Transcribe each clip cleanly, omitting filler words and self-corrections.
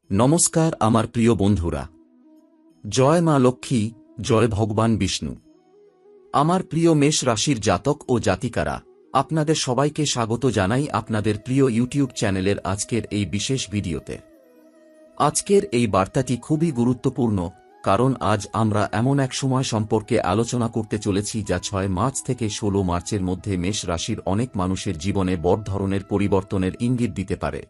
নমস্কার আমার প্রিয় বন্ধুরা। জয় মা লক্ষ্মী, জয় ভগবান বিষ্ণু। আমার প্রিয় মেষ রাশির জাতক ও জাতিকারা, আপনাদের সবাইকে স্বাগত জানাই আপনাদের প্রিয় ইউটিউব চ্যানেলের আজকের এই বিশেষ ভিডিওতে। আজকের এই বার্তাটি খুবই গুরুত্বপূর্ণ, কারণ আজ আমরা এমন এক সময় সম্পর্কে আলোচনা করতে চলেছি যা 6 মার্চ থেকে 16 মার্চের মধ্যে মেষ রাশির অনেক মানুষের জীবনে বড় ধরনের পরিবর্তনের ইঙ্গিত দিতে পারে।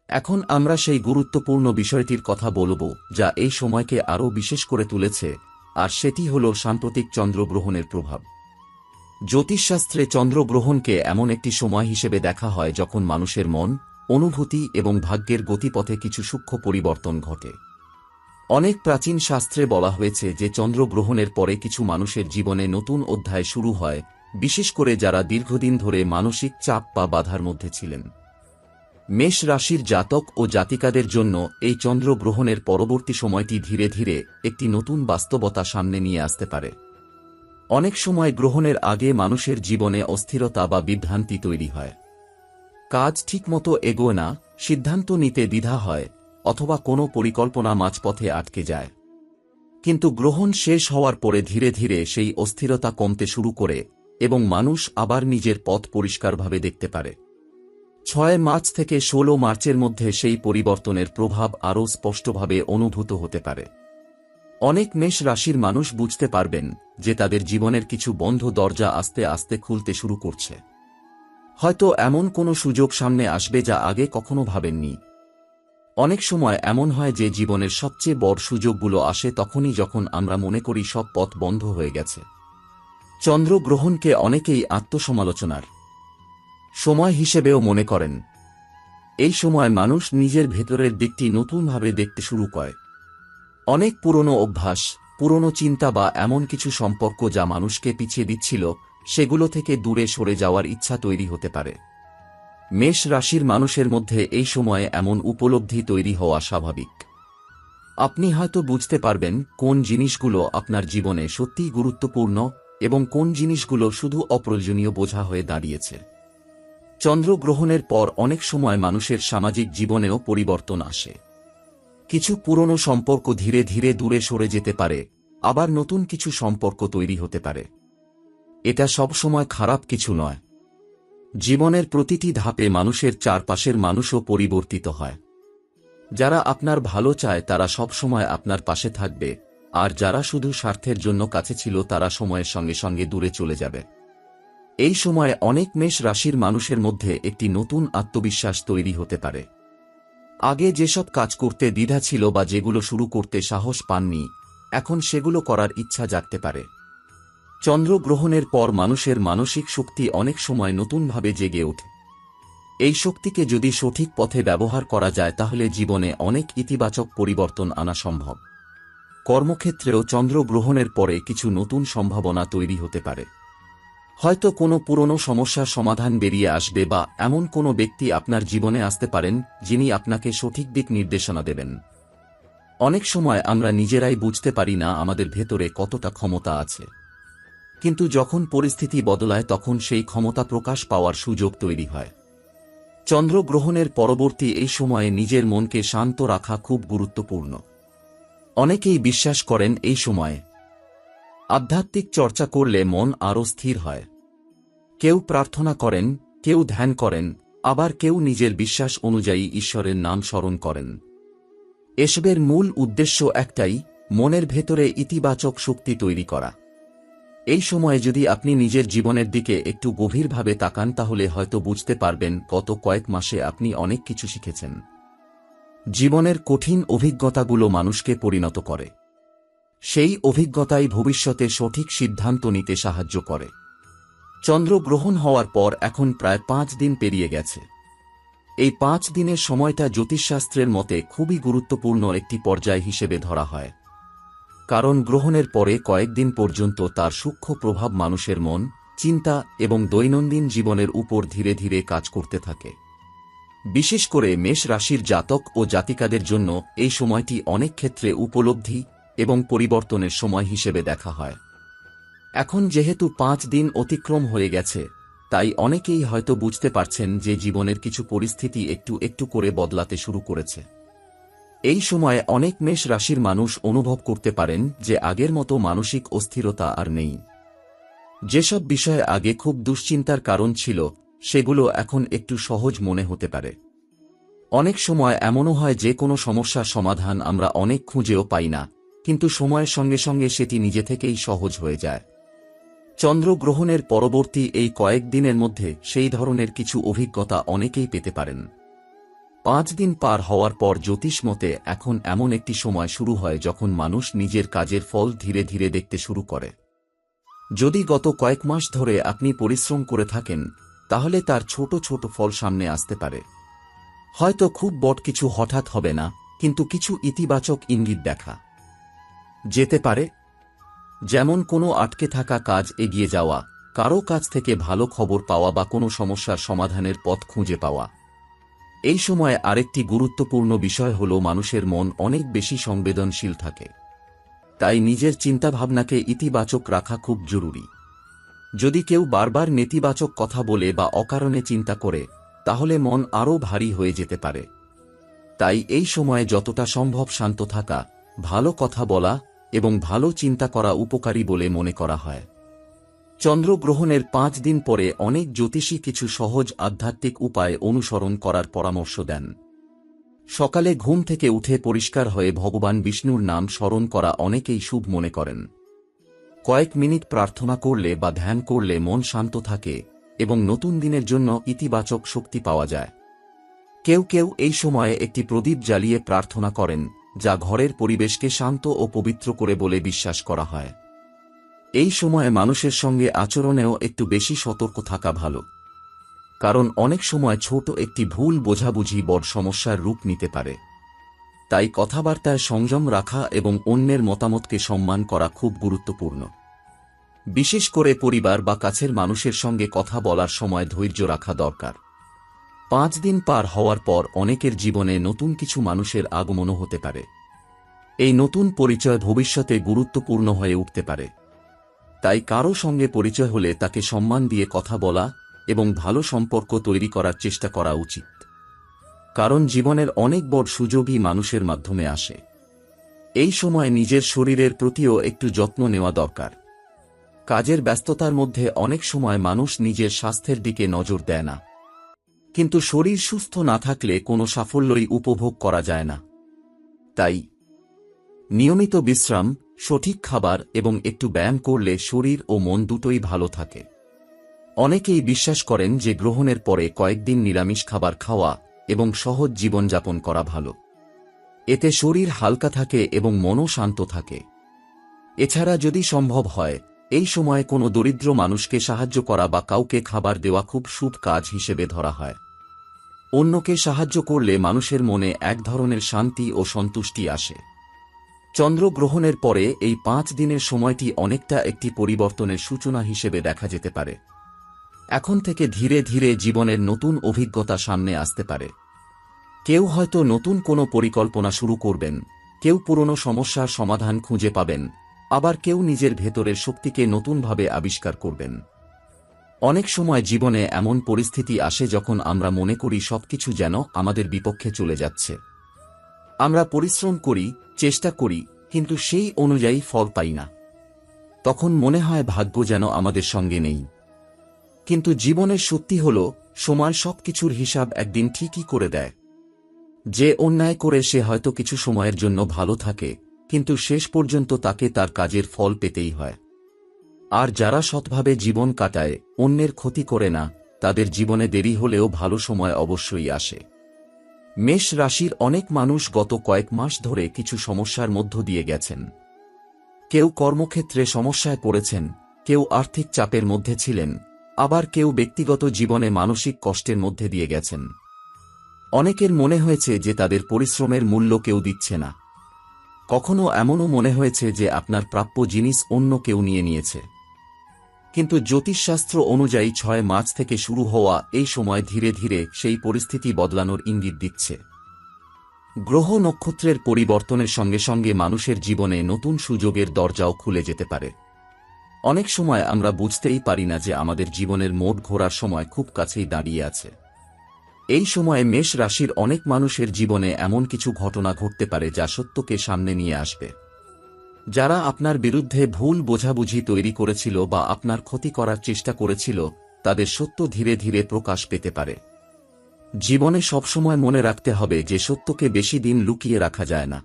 এখন আমরা সেই গুরুত্বপূর্ণ বিষয়টির কথা বলবো যা এই সময়কে আরও বিশেষ করে তুলেছে, আর সেটি হল সাম্প্রতিক চন্দ্রগ্রহণের প্রভাব। জ্যোতিষশাস্ত্রে চন্দ্রগ্রহণকে এমন একটি সময় হিসেবে দেখা হয় যখন মানুষের মন, অনুভূতি এবং ভাগ্যের গতিপথে কিছু সূক্ষ্ম পরিবর্তন ঘটে। অনেক প্রাচীন শাস্ত্রে বলা হয়েছে যে চন্দ্রগ্রহণের পরে কিছু মানুষের জীবনে নতুন অধ্যায় শুরু হয়, বিশেষ করে যারা দীর্ঘদিন ধরে মানসিক চাপ বা বাধার মধ্যে ছিলেন। মেষ রাশির জাতক ও জাতিকাদের জন্য এই চন্দ্রগ্রহণের পরবর্তী সময়টি ধীরে ধীরে একটি নতুন বাস্তবতা সামনে নিয়ে আসতে পারে। অনেক সময় গ্রহণের আগে মানুষের জীবনে অস্থিরতা বা বিভ্রান্তি তৈরি হয়। কাজ ঠিকমতো এগোয় না, সিদ্ধান্ত নিতে দ্বিধা হয়, অথবা কোনো পরিকল্পনা মাঝপথে আটকে যায়। কিন্তু গ্রহণ শেষ হওয়ার পরে ধীরে ধীরে সেই অস্থিরতা কমতে শুরু করে এবং মানুষ আবার নিজের পথ পরিষ্কারভাবে দেখতে পারে। 6 মার্চ থেকে 16 মার্চের মধ্যে সেই পরিবর্তনের প্রভাব আরও স্পষ্টভাবে অনুভূত হতে পারে। অনেক মেষ রাশির মানুষ বুঝতে পারবেন যে তাদের জীবনের কিছু বন্ধ দরজা আস্তে আস্তে খুলতে শুরু করছে। হয়তো এমন কোনো সুযোগ সামনে আসবে যা আগে কখনো ভাবেননি। অনেক সময় এমন হয় যে জীবনের সবচেয়ে বড় সুযোগগুলো আসে তখনই যখন আমরা মনে করি সব পথ বন্ধ হয়ে গেছে। চন্দ্রগ্রহণকে অনেকেই আত্মসমালোচনার সময় হিসেবেও মনে করেন। এই সময় মানুষ নিজের ভেতরের দিকটি নতুনভাবে দেখতে শুরু করে। অনেক পুরনো অভ্যাস, পুরনো চিন্তা বা এমন কিছু সম্পর্ক যা মানুষকে পিছিয়ে দিচ্ছিল, সেগুলো থেকে দূরে সরে যাওয়ার ইচ্ছা তৈরি হতে পারে। মেষ রাশির মানুষের মধ্যে এই সময়ে এমন উপলব্ধি তৈরি হওয়া স্বাভাবিক। আপনি হয়তো বুঝতে পারবেন কোন জিনিসগুলো আপনার জীবনে সত্যিই গুরুত্বপূর্ণ এবং কোন জিনিসগুলো শুধু অপ্রয়োজনীয় বোঝা হয়ে দাঁড়িয়েছে। চন্দ্রগ্রহণের পর অনেক সময় মানুষের সামাজিক জীবনেও পরিবর্তন আসে। কিছু পুরনো সম্পর্ক ধীরে ধীরে দূরে সরে যেতে পারে, আবার নতুন কিছু সম্পর্ক তৈরি হতে পারে। এটা সব সময় খারাপ কিছু নয়। জীবনের প্রতিটি ধাপে মানুষের চারপাশের মানুষও পরিবর্তিত হয়। যারা আপনার ভালো চায় তারা সব সময় আপনার পাশে থাকবে, আর যারা শুধু স্বার্থের জন্য কাছে ছিল তারা সময়ের সঙ্গে সঙ্গে দূরে চলে যাবে। এই সময়ে অনেক মেষ রাশির মানুষের মধ্যে একটি নতুন আত্মবিশ্বাস তৈরি হতে পারে। আগে যেসব কাজ করতে দ্বিধা ছিল বা যেগুলো শুরু করতে সাহস পাননি, এখন সেগুলো করার ইচ্ছা জাগতে পারে। চন্দ্রগ্রহণের পর মানুষের মানসিক শক্তি অনেক সময় নতুনভাবে জেগে ওঠে। এই শক্তিকে যদি সঠিক পথে ব্যবহার করা যায় তাহলে জীবনে অনেক ইতিবাচক পরিবর্তন আনা সম্ভব। কর্মক্ষেত্রেও চন্দ্রগ্রহণের পরে কিছু নতুন সম্ভাবনা তৈরি হতে পারে। হয়তো কোনো পুরনো সমস্যার সমাধান বেরিয়ে আসবে বা এমন কোনো ব্যক্তি আপনার জীবনে আসতে পারেন যিনি আপনাকে সঠিক দিক নির্দেশনা দেবেন। অনেক সময় আমরা নিজেরাই বুঝতে পারি না আমাদের ভেতরে কতটা ক্ষমতা আছে, কিন্তু যখন পরিস্থিতি বদলায় তখন সেই ক্ষমতা প্রকাশ পাওয়ার সুযোগ তৈরি হয়। চন্দ্রগ্রহণের পরবর্তী এই সময়ে নিজের মনকে শান্ত রাখা খুব গুরুত্বপূর্ণ। অনেকেই বিশ্বাস করেন এই সময়ে আধ্যাত্মিক চর্চা করলে মন আরও স্থির হয়। কেউ প্রার্থনা করেন, কেউ ধ্যান করেন, আবার কেউ নিজের বিশ্বাস অনুযায়ী ঈশ্বরের নাম স্মরণ করেন। এসবের মূল উদ্দেশ্য একটাই, মনের ভেতরে ইতিবাচক শক্তি তৈরি করা। এই সময়ে যদি আপনি নিজের জীবনের দিকে একটু গভীরভাবে তাকান তাহলে হয়তো বুঝতে পারবেন গত কয়েক মাসে আপনি অনেক কিছু শিখেছেন। জীবনের কঠিন অভিজ্ঞতাগুলো মানুষকে পরিণত করে। সেই অভিজ্ঞতাই ভবিষ্যতে সঠিক সিদ্ধান্ত নিতে সাহায্য করে। চন্দ্রগ্রহণ হওয়ার পর এখন প্রায় 5 দিন পেরিয়ে গেছে। এই 5 দিনের সময়টা জ্যোতিষশাস্ত্রের মতে খুবই গুরুত্বপূর্ণ একটি পর্যায় হিসেবে ধরা হয়, কারণ গ্রহণের পরে কয়েকদিন পর্যন্ত তার সূক্ষ্ম প্রভাব মানুষের মন, চিন্তা এবং দৈনন্দিন জীবনের উপর ধীরে ধীরে কাজ করতে থাকে। বিশেষ করে মেষ রাশির জাতক ও জাতিকাদের জন্য এই সময়টি অনেক ক্ষেত্রে উপলব্ধি এবং পরিবর্তনের সময় হিসেবে দেখা হয়। এখন যেহেতু 5 দিন অতিক্রম হয়ে গেছে, তাই অনেকেই হয়তো বুঝতে পারছেন যে জীবনের কিছু পরিস্থিতি একটু একটু করে বদলাতে শুরু করেছে। এই সময়ে অনেক মেষ রাশির মানুষ অনুভব করতে পারেন যে আগের মতো মানসিক অস্থিরতা আর নেই। যেসব বিষয়ে আগে খুব দুশ্চিন্তার কারণ ছিল সেগুলো এখন একটু সহজ মনে হতে পারে। অনেক সময় এমনও হয় যে কোনো সমস্যার সমাধান আমরা অনেক খুঁজেও পাই না, কিন্তু সময়ের সঙ্গে সঙ্গে সেটি নিজে থেকেই সহজ হয়ে যায়। চন্দ্রগ্রহণের পরবর্তী এই কয়েকদিনের মধ্যে সেই ধরনের কিছু অভিজ্ঞতা অনেকেই পেতে পারেন। 5 দিন পার হওয়ার পর জ্যোতিষ মতে এখন এমন একটি সময় শুরু হয় যখন মানুষ নিজের কাজের ফল ধীরে ধীরে দেখতে শুরু করে। যদি গত কয়েক মাস ধরে আপনি পরিশ্রম করে থাকেন, তাহলে তার ছোট ছোট ফল সামনে আসতে পারে। হয়তো খুব বড় কিছু হঠাৎ হবে না, কিন্তু কিছু ইতিবাচক ইঙ্গিত দেখা যেতে পারে। যেমন কোনো আটকে থাকা কাজ এগিয়ে যাওয়া, কারো কাছ থেকে ভালো খবর পাওয়া বা কোনো সমস্যার সমাধানের পথ খুঁজে পাওয়া। এই সময়ে আরেকটি গুরুত্বপূর্ণ বিষয় হল মানুষের মন অনেক বেশি সংবেদনশীল থাকে। তাই নিজের চিন্তাভাবনাকে ইতিবাচক রাখা খুব জরুরি। যদি কেউ বারবার নেতিবাচক কথা বলে বা অকারণে চিন্তা করে, তাহলে মন আরও ভারী হয়ে যেতে পারে। তাই এই সময়ে যতটা সম্ভব শান্ত থাকা, ভালো কথা বলা এবং ভালো চিন্তা করা উপকারী বলে মনে করা হয়। চন্দ্রগ্রহণের 5 দিন পরে অনেক জ্যোতিষী কিছু সহজ আধ্যাত্মিক উপায় অনুসরণ করার পরামর্শ দেন। সকালে ঘুম থেকে উঠে পরিষ্কার হয়ে ভগবান বিষ্ণুর নাম স্মরণ করা অনেকেই শুভ মনে করেন। কয়েক মিনিট প্রার্থনা করলে বা ধ্যান করলে মন শান্ত থাকে এবং নতুন দিনের জন্য ইতিবাচক শক্তি পাওয়া যায়। কেউ কেউ এই সময়ে একটি প্রদীপ জ্বালিয়ে প্রার্থনা করেন, যা ঘরের পরিবেশকে শান্ত ও পবিত্র করে বলে বিশ্বাস করা হয়। এই সময়ে মানুষের সঙ্গে আচরণেও একটু বেশি সতর্ক থাকা ভালো, কারণ অনেক সময় ছোট একটি ভুল বোঝাবুঝি বড় সমস্যার রূপ নিতে পারে। তাই কথাবার্তায় সংযম রাখা এবং অন্যের মতামতকে সম্মান করা খুব গুরুত্বপূর্ণ। বিশেষ করে পরিবার বা কাছের মানুষের সঙ্গে কথা বলার সময় ধৈর্য রাখা দরকার। 5 দিন পার হওয়ার পর অনেকের জীবনে নতুন কিছু মানুষের আগমনও হতে পারে। এই নতুন পরিচয় ভবিষ্যতে গুরুত্বপূর্ণ হয়ে উঠতে পারে। তাই কারো সঙ্গে পরিচয় হলে তাকে সম্মান দিয়ে কথা বলা এবং ভালো সম্পর্ক তৈরি করার চেষ্টা করা উচিত, কারণ জীবনের অনেক বড় সুযোগই মানুষের মাধ্যমে আসে। এই সময় নিজের শরীরের প্রতিও একটু যত্ন নেওয়া দরকার। কাজের ব্যস্ততার মধ্যে অনেক সময় মানুষ নিজের স্বাস্থ্যের দিকে নজর দেয় না, কিন্তু শরীর সুস্থ না থাকলে কোনো সাফল্যই উপভোগ করা যায় না। তাই নিয়মিত বিশ্রাম, সঠিক খাবার এবং একটু ব্যায়াম করলে শরীর ও মন দুটোই ভালো থাকে। অনেকেই বিশ্বাস করেন যে গ্রহণের পরে কয়েকদিন নিরামিষ খাবার খাওয়া এবং সহজ জীবনযাপন করা ভালো। এতে শরীর হালকা থাকে এবং মনও শান্ত থাকে। এছাড়া যদি সম্ভব হয়, এই সময়ে কোনো দরিদ্র মানুষকে সাহায্য করা বা কাউকে খাবার দেওয়া খুব শুভ কাজ হিসেবে ধরা হয়। অন্যকে সাহায্য করলে মানুষের মনে এক ধরনের শান্তি ও সন্তুষ্টি আসে। চন্দ্রগ্রহণের পরে এই 5 দিনের সময়টি অনেকটা একটি পরিবর্তনের সূচনা হিসেবে দেখা যেতে পারে। এখন থেকে ধীরে ধীরে জীবনের নতুন অভিজ্ঞতা সামনে আসতে পারে। কেউ হয়তো নতুন কোনো পরিকল্পনা শুরু করবেন, কেউ পুরনো সমস্যার সমাধান খুঁজে পাবেন, আবার কেউ নিজের ভেতরের শক্তিকে নতুনভাবে আবিষ্কার করবেন। অনেক সময় জীবনে এমন পরিস্থিতি আসে যখন আমরা মনে করি সবকিছু যেন আমাদের বিপক্ষে চলে যাচ্ছে। আমরা পরিশ্রম করি, চেষ্টা করি, কিন্তু সেই অনুযায়ী ফল পাই না। তখন মনে হয় ভাগ্য যেন আমাদের সঙ্গে নেই। কিন্তু জীবনের সত্যি হল, সময় সবকিছুর হিসাব একদিন ঠিকই করে দেয়। যে অন্যায় করে সে হয়তো কিছু সময়ের জন্য ভালো থাকে, কিন্তু শেষ পর্যন্ত তাকে তার কাজের ফল পেতেই হয়। আর যারা সৎভাবে জীবন কাটায়, অন্যের ক্ষতি করে না, তাদের জীবনে দেরি হলেও ভালো সময় অবশ্যই আসে। মেষ রাশির অনেক মানুষ গত কয়েক মাস ধরে কিছু সমস্যার মধ্য দিয়ে গেছেন। কেউ কর্মক্ষেত্রে সমস্যায় পড়েছেন, কেউ আর্থিক চাপের মধ্যে ছিলেন, আবার কেউ ব্যক্তিগত জীবনে মানসিক কষ্টের মধ্যে দিয়ে গেছেন। অনেকের মনে হয়েছে যে তাদের পরিশ্রমের মূল্য কেউ দিচ্ছে না। কখনো এমনও মনে হয়েছে যে আপনার প্রাপ্য জিনিস অন্য কেউ নিয়ে নিয়েছে। কিন্তু জ্যোতিষশাস্ত্র অনুযায়ী 6 মার্চ থেকে শুরু হওয়া এই সময় ধীরে ধীরে সেই পরিস্থিতি বদলানোর ইঙ্গিত দিচ্ছে। গ্রহ নক্ষত্রের পরিবর্তনের সঙ্গে সঙ্গে মানুষের জীবনে নতুন সুযোগের দরজাও খুলে যেতে পারে। অনেক সময় আমরা বুঝতেই পারি না যে আমাদের জীবনের মোড় ঘোরার সময় খুব কাছেই দাঁড়িয়ে আছে। এই সময়ে মেষ রাশির অনেক মানুষের জীবনে এমন কিছু ঘটনা ঘটতে পারে যা সত্যকে সামনে নিয়ে আসবে। যারা আপনার বিরুদ্ধে ভুল বোঝাবুঝি তৈরি করেছিল বা আপনার ক্ষতি করার চেষ্টা করেছিল, তাদের সত্য ধীরে ধীরে প্রকাশ পেতে পারে। জীবনে সবসময় মনে রাখতে হবে যে সত্যকে বেশি দিন লুকিয়ে রাখা যায় না।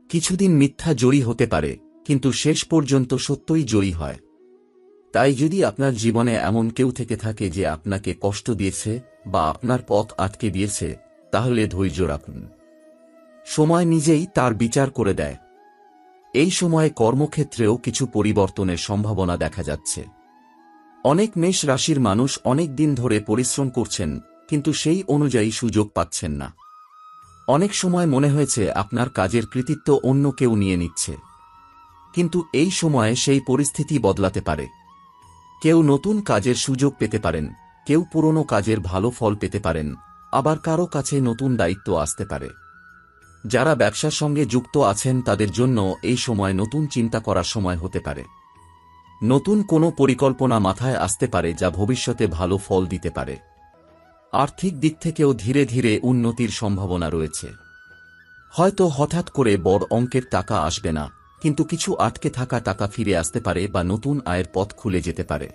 কিছুদিন মিথ্যা জয়ী হতে পারে, কিন্তু শেষ পর্যন্ত সত্যই জয়ী হয়। তাই যদি আপনার জীবনে এমন কেউ থেকে থাকে যে আপনাকে কষ্ট দিয়েছে বা আপনার পথ আটকে দিয়েছে, তাহলে ধৈর্য রাখুন। সময় নিজেই তার বিচার করে দেয়। এই সময়ে কর্মক্ষেত্রেও কিছু পরিবর্তনের সম্ভাবনা দেখা যাচ্ছে। অনেক মেষ রাশির মানুষ অনেক দিন ধরে পরিশ্রম করছেন, কিন্তু সেই অনুযায়ী সুযোগ পাচ্ছেন না। অনেক সময় মনে হয়েছে আপনার কাজের কৃতিত্ব অন্য কেউ নিয়ে নিচ্ছে। কিন্তু এই সময়ে সেই পরিস্থিতি বদলাতে পারে। কেউ নতুন কাজের সুযোগ পেতে পারেন, কেউ পুরনো কাজের ভালো ফল পেতে পারেন, আবার কারো কাছে নতুন দায়িত্ব আসতে পারে। যারা ব্যবসার সঙ্গে যুক্ত আছেন তাদের জন্য এই সময় নতুন চিন্তা করার সময় হতে পারে। নতুন কোনো পরিকল্পনা মাথায় আসতে পারে যা ভবিষ্যতে ভালো ফল দিতে পারে। আর্থিক দিক থেকেও ধীরে ধীরে উন্নতির সম্ভাবনা রয়েছে। হয়তো হঠাৎ করে বড় অঙ্কের টাকা আসবে না, কিন্তু কিছু আটকে থাকা টাকা ফিরে আসতে পারে বা নতুন আয়ের পথ খুলে যেতে পারে।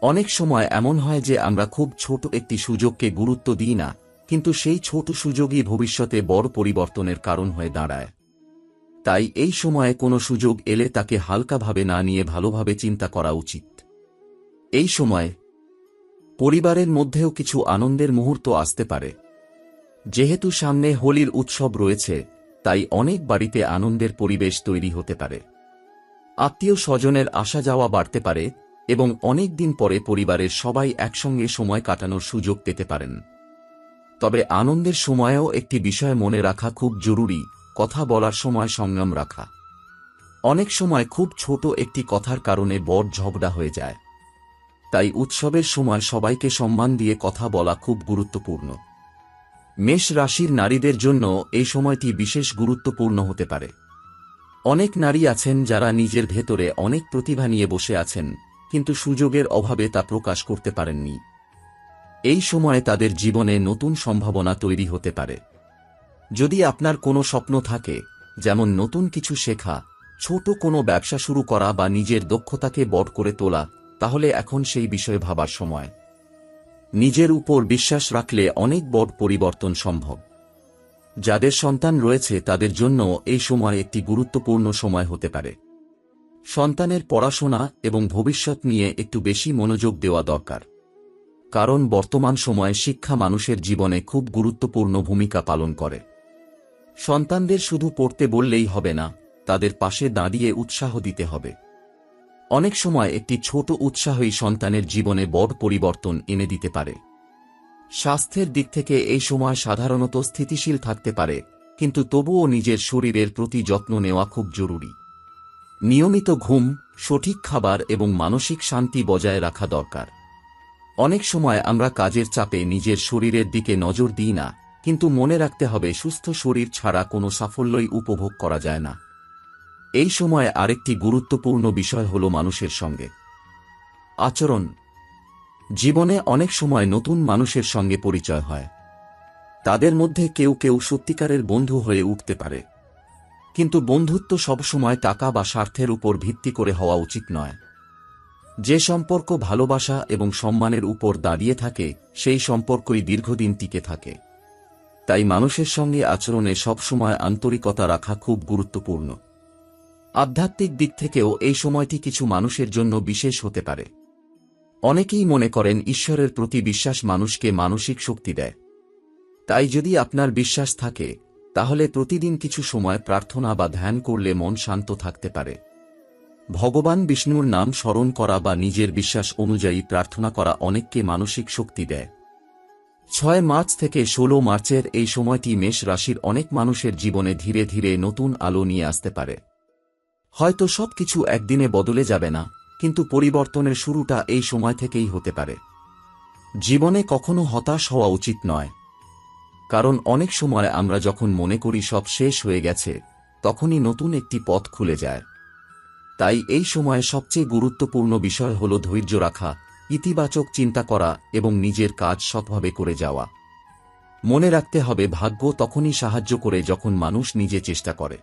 অনেক সময় এমন হয় যে আমরা খুব ছোট একটি সুযোগকে গুরুত্ব দিই না, কিন্তু সেই ছোট সুযোগই ভবিষ্যতে বড় পরিবর্তনের কারণ হয়ে দাঁড়ায়। তাই এই সময়ে কোনো সুযোগ এলে তাকে হালকাভাবে না নিয়ে ভালোভাবে চিন্তা করা উচিত। এই সময় পরিবারের মধ্যেও কিছু আনন্দের মুহূর্ত আসতে পারে। যেহেতু সামনে হোলির উৎসব রয়েছে, তাই অনেক বাড়িতে আনন্দের পরিবেশ তৈরি হতে পারে। আত্মীয় স্বজনের আসা যাওয়া বাড়তে পারে এবং অনেক দিন পরে পরিবারের সবাই একসঙ্গে সময় কাটানোর সুযোগ পেতে পারেন। তবে আনন্দের সময়েও একটি বিষয় মনে রাখা খুব জরুরি: কথা বলার সময় সংযম রাখা। অনেক সময় খুব ছোট একটি কথার কারণে বড় ঝগড়া হয়ে যায়। তাই উৎসবের সময় সবাইকে সম্মান দিয়ে কথা বলা খুব গুরুত্বপূর্ণ। মেষ রাশির নারীদের জন্য এই সময়টি বিশেষ গুরুত্বপূর্ণ হতে পারে। অনেক নারী আছেন যারা নিজের ভেতরে অনেক প্রতিভা নিয়ে বসে আছেন, কিন্তু সুযোগের অভাবে তা প্রকাশ করতে পারেননি। এই সময়ে তাদের জীবনে নতুন সম্ভাবনা তৈরি হতে পারে। যদি আপনার কোনো স্বপ্ন থাকে, যেমন নতুন কিছু শেখা, ছোট কোনো ব্যবসা শুরু করা বা নিজের দক্ষতাকে বড় করে তোলা, তাহলে এখন সেই বিষয়ে ভাবার সময়। নিজের উপর বিশ্বাস রাখলে অনেক বড় পরিবর্তন সম্ভব। যাদের সন্তান রয়েছে তাদের জন্য এই সময় একটি গুরুত্বপূর্ণ সময় হতে পারে। সন্তানের পড়াশোনা এবং ভবিষ্যৎ নিয়ে একটু বেশি মনোযোগ দেওয়া দরকার, কারণ বর্তমান সময়ে শিক্ষা মানুষের জীবনে খুব গুরুত্বপূর্ণ ভূমিকা পালন করে। সন্তানদের শুধু পড়তে বললেই হবে না, তাদের পাশে দাঁড়িয়ে উৎসাহ দিতে হবে। অনেক সময় একটি ছোট উৎসাহই সন্তানের জীবনে বড় পরিবর্তন এনে দিতে পারে। স্বাস্থ্যের দিক থেকে এই সময় সাধারণত স্থিতিশীল থাকতে পারে, কিন্তু তবুও নিজের শরীরের প্রতি যত্ন নেওয়া খুব জরুরি। নিয়মিত ঘুম, সঠিক খাবার এবং মানসিক শান্তি বজায় রাখা দরকার। অনেক সময় আমরা কাজের চাপে নিজের শরীরের দিকে নজর দিই না, কিন্তু মনে রাখতে হবে সুস্থ শরীর ছাড়া কোনো সাফল্যই উপভোগ করা যায় না। এই সময়ে আরেকটি গুরুত্বপূর্ণ বিষয় হল মানুষের সঙ্গে আচরণ। জীবনে অনেক সময় নতুন মানুষের সঙ্গে পরিচয় হয়। তাদের মধ্যে কেউ কেউ সত্যিকারের বন্ধু হয়ে উঠতে পারে, কিন্তু বন্ধুত্ব সবসময় টাকা বা স্বার্থের উপর ভিত্তি করে হওয়া উচিত নয়। যে সম্পর্ক ভালোবাসা এবং সম্মানের উপর দাঁড়িয়ে থাকে, সেই সম্পর্কই দীর্ঘদিন টিকে থাকে। তাই মানুষের সঙ্গে আচরণে সবসময় আন্তরিকতা রাখা খুব গুরুত্বপূর্ণ। আধ্যাত্মিক দিক থেকেও এই সময়টি কিছু মানুষের জন্য বিশেষ হতে পারে। অনেকেই মনে করেন ঈশ্বরের প্রতি বিশ্বাস মানুষকে মানসিক শক্তি দেয়। তাই যদি আপনার বিশ্বাস থাকে, তাহলে প্রতিদিন কিছু সময় প্রার্থনা বা ধ্যান করলে মন শান্ত থাকতে পারে। ভগবান বিষ্ণুর নাম স্মরণ করা বা নিজের বিশ্বাস অনুযায়ী প্রার্থনা করা অনেককে মানসিক শক্তি দেয়। 6 মার্চ থেকে 16 মার্চের এই সময়টি মেষ রাশির অনেক মানুষের জীবনে ধীরে ধীরে নতুন আলো নিয়ে আসতে পারে। হয়তো সবকিছু একদিনে বদলে যাবে না, কিন্তু পরিবর্তনের শুরুটা এই সময় থেকেই হতে পারে। জীবনে কখনো হতাশ হওয়া উচিত নয়, কারণ অনেক সময় আমরা যখন মনে করি সব শেষ হয়ে গেছে, তখনই নতুন একটি পথ খুলে যায়। তাই এই সময়ে সবচেয়ে গুরুত্বপূর্ণ বিষয় হল ধৈর্য রাখা, ইতিবাচক চিন্তা করা এবং নিজের কাজ সৎভাবে করে যাওয়া। মনে রাখতে হবে, ভাগ্য তখনই সাহায্য করে যখন মানুষ নিজে চেষ্টা করে।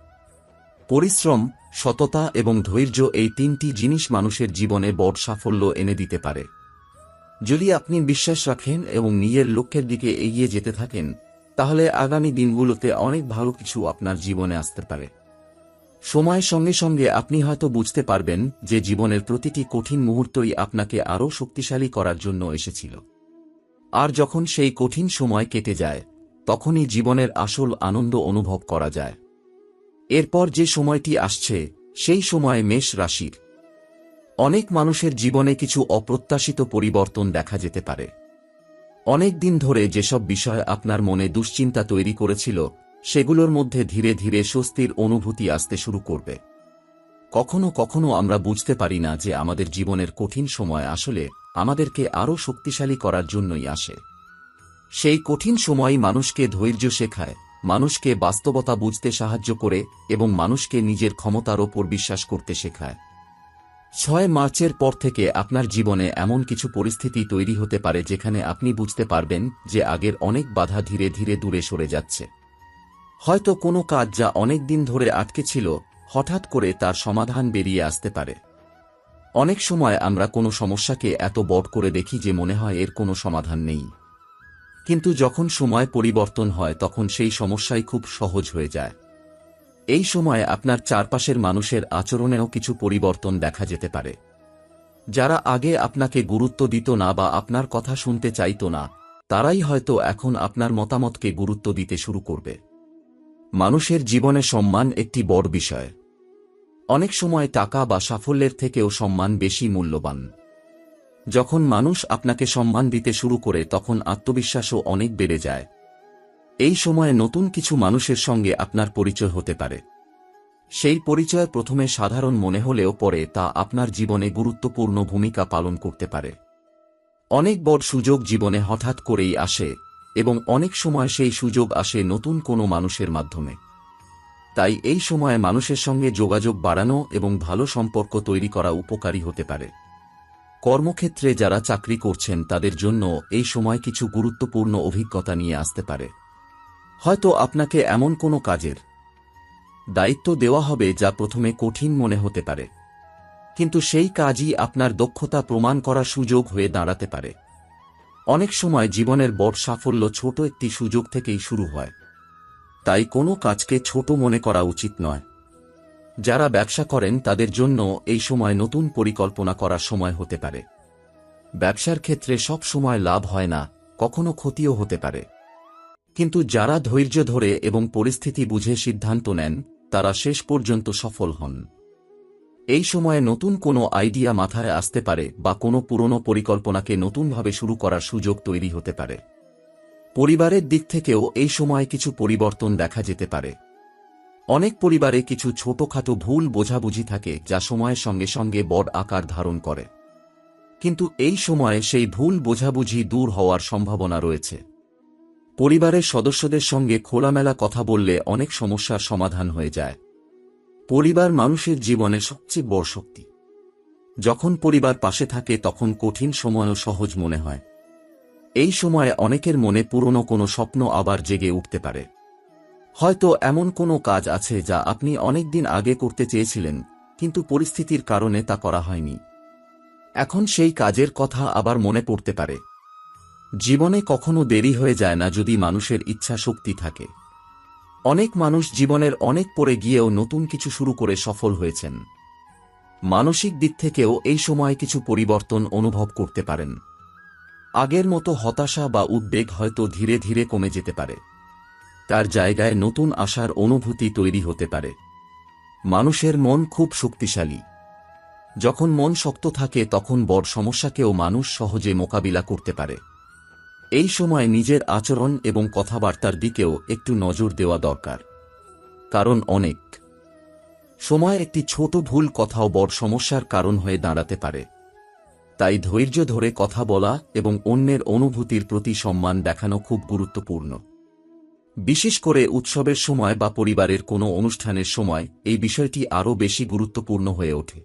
পরিশ্রম, সততা এবং ধৈর্য এই তিনটি জিনিস মানুষের জীবনে বড় সাফল্য এনে দিতে পারে। যদি আপনি বিশ্বাস রাখেন এবং নিজের লক্ষ্যের দিকে এগিয়ে যেতে থাকেন, তাহলে আগামী দিনগুলোতে অনেক ভালো কিছু আপনার জীবনে আসতে পারে। সময়ের সঙ্গে সঙ্গে আপনি হয়তো বুঝতে পারবেন যে জীবনের প্রতিটি কঠিন মুহূর্তই আপনাকে আরও শক্তিশালী করার জন্য এসেছিল। আর যখন সেই কঠিন সময় কেটে যায়, তখনই জীবনের আসল আনন্দ অনুভব করা যায়। এরপর যে সময়টি আসছে, সেই সময় মেষ রাশির অনেক মানুষের জীবনে কিছু অপ্রত্যাশিত পরিবর্তন দেখা যেতে পারে। অনেক দিন ধরে যেসব বিষয় আপনার মনে দুশ্চিন্তা তৈরি করেছিল, সেগুলোর মধ্যে ধীরে ধীরে স্বস্তির অনুভূতি আসতে শুরু করবে। কখনো কখনো আমরা বুঝতে পারি না যে আমাদের জীবনের কঠিন সময় আসলে আমাদেরকে আরও শক্তিশালী করার জন্যই আসে। সেই কঠিন সময়ই মানুষকে ধৈর্য শেখায়, মানুষকে বাস্তবতা বুঝতে সাহায্য করে এবং মানুষকে নিজের ক্ষমতার ওপর বিশ্বাস করতে শেখায়। 6 মার্চের পর থেকে আপনার জীবনে এমন কিছু পরিস্থিতি তৈরি হতে পারে যেখানে আপনি বুঝতে পারবেন যে আগের অনেক বাধা ধীরে ধীরে দূরে সরে যাচ্ছে। হয়তো কোনো কাজ যা অনেক দিন ধরে আটকে ছিল, হঠাৎ করে তার সমাধান বেরিয়ে আসতে পারে। অনেক সময় আমরা কোনো সমস্যাকে এত বড় করে দেখি যে মনে হয় এর কোনো সমাধান নেই। কিন্তু যখন সময় পরিবর্তন হয় তখন সেই সমস্যাই খুব সহজ হয়ে যায়। এই সময়ে আপনার চারপাশের মানুষের আচরণেও কিছু পরিবর্তন দেখা যেতে পারে। যারা আগে আপনাকে গুরুত্ব দিত না বা আপনার কথা শুনতে চাইত না, তারাই হয়তো এখন আপনার মতামতকে গুরুত্ব দিতে শুরু করবে। মানুষের জীবনে সম্মান একটি বড় বিষয়। অনেক সময় টাকা বা সাফল্যের থেকেও সম্মান বেশি মূল্যবান। যখন মানুষ আপনাকে সম্মান দিতে শুরু করে তখন আত্মবিশ্বাসও অনেক বেড়ে যায়। এই সময়ে নতুন কিছু মানুষের সঙ্গে আপনার পরিচয় হতে পারে। সেই পরিচয় প্রথমে সাধারণ মনে হলেও পরে তা আপনার জীবনে গুরুত্বপূর্ণ ভূমিকা পালন করতে পারে। অনেক বড় সুযোগ জীবনে হঠাৎ করেই আসে এবং অনেক সময় সেই সুযোগ আসে নতুন কোনো মানুষের মাধ্যমে। তাই এই সময়ে মানুষের সঙ্গে যোগাযোগ বাড়ানো এবং ভালো সম্পর্ক তৈরি করা উপকারী হতে পারে। কর্মক্ষেত্রে যারা চাকরি করছেন তাদের জন্য এই সময় কিছু গুরুত্বপূর্ণ অভিজ্ঞতা নিয়ে আসতে পারে। হয়তো আপনাকে এমন কোনো কাজের দায়িত্ব দেওয়া হবে যা প্রথমে কঠিন মনে হতে পারে, কিন্তু সেই কাজই আপনার দক্ষতা প্রমাণ করার সুযোগ হয়ে দাঁড়াতে পারে। অনেক সময় জীবনের বড় সাফল্য ছোট একটি সুযোগ থেকেই শুরু হয়। তাই কোনো কাজকে ছোট মনে করা উচিত নয়। যারা ব্যবসা করেন তাদের জন্য এই সময় নতুন পরিকল্পনা করার সময় হতে পারে। ব্যবসার ক্ষেত্রে সব সময় লাভ হয় না, কখনো ক্ষতিও হতে পারে। কিন্তু যারা ধৈর্য ধরে এবং পরিস্থিতি বুঝে সিদ্ধান্ত নেন, তারা শেষ পর্যন্ত সফল হন। এই সময়ে নতুন কোনো আইডিয়া মাথায় আসতে পারে বা কোনো পুরনো পরিকল্পনাকে নতুনভাবে শুরু করার সুযোগ তৈরি হতে পারে। পরিবারের দিক থেকেও এই সময় কিছু পরিবর্তন দেখা যেতে পারে। অনেক পরিবারে কিছু ছোটখাটো ভুল বোঝাবুঝি থাকে যা সময়ের সঙ্গে সঙ্গে বড় আকার ধারণ করে। কিন্তু এই সময়ে সেই ভুল বোঝাবুঝি দূর হওয়ার সম্ভাবনা রয়েছে। পরিবারের সদস্যদের সঙ্গে খোলামেলা কথা বললে অনেক সমস্যার সমাধান হয়ে যায়। পরিবার মানুষের জীবনে সবচেয়ে বড় শক্তি। যখন পরিবার পাশে থাকে তখন কঠিন সময়ও সহজ মনে হয়। এই সময়ে অনেকের মনে পুরনো কোনো স্বপ্ন আবার জেগে উঠতে পারে। হয়তো এমন কোনো কাজ আছে যা আপনি অনেক দিন আগে করতে চেয়েছিলেন, কিন্তু পরিস্থিতির কারণে তা করা হয়নি। এখন সেই কাজের কথা আবার মনে পড়তে পারে। জীবনে কখনো দেরি হয়ে যায় না যদি মানুষের ইচ্ছা শক্তি থাকে। অনেক মানুষ জীবনের অনেক পরে গিয়েও নতুন কিছু শুরু করে সফল হয়েছেন। মানসিক দিক থেকেও এই সময় কিছু পরিবর্তন অনুভব করতে পারেন। আগের মতো হতাশা বা উদ্বেগ হয়তো ধীরে ধীরে কমে যেতে পারে। তার জায়গায় নতুন আশার অনুভূতি তৈরি হতে পারে। মানুষের মন খুব শক্তিশালী। যখন মন শক্ত থাকে তখন বড় সমস্যাকেও মানুষ সহজে মোকাবিলা করতে পারে। এই সময় নিজের আচরণ এবং কথাবার্তার দিকেও একটু নজর দেওয়া দরকার, কারণ অনেক সময় একটি ছোট ভুল কথাও বড় সমস্যার কারণ হয়ে দাঁড়াতে পারে। তাই ধৈর্য ধরে কথা বলা এবং অন্যের অনুভূতির প্রতি সম্মান দেখানো খুব গুরুত্বপূর্ণ। বিশেষ করে উৎসবের সময় বা পরিবারের কোনো অনুষ্ঠানের সময় এই বিষয়টি আরও বেশি গুরুত্বপূর্ণ হয়ে ওঠে।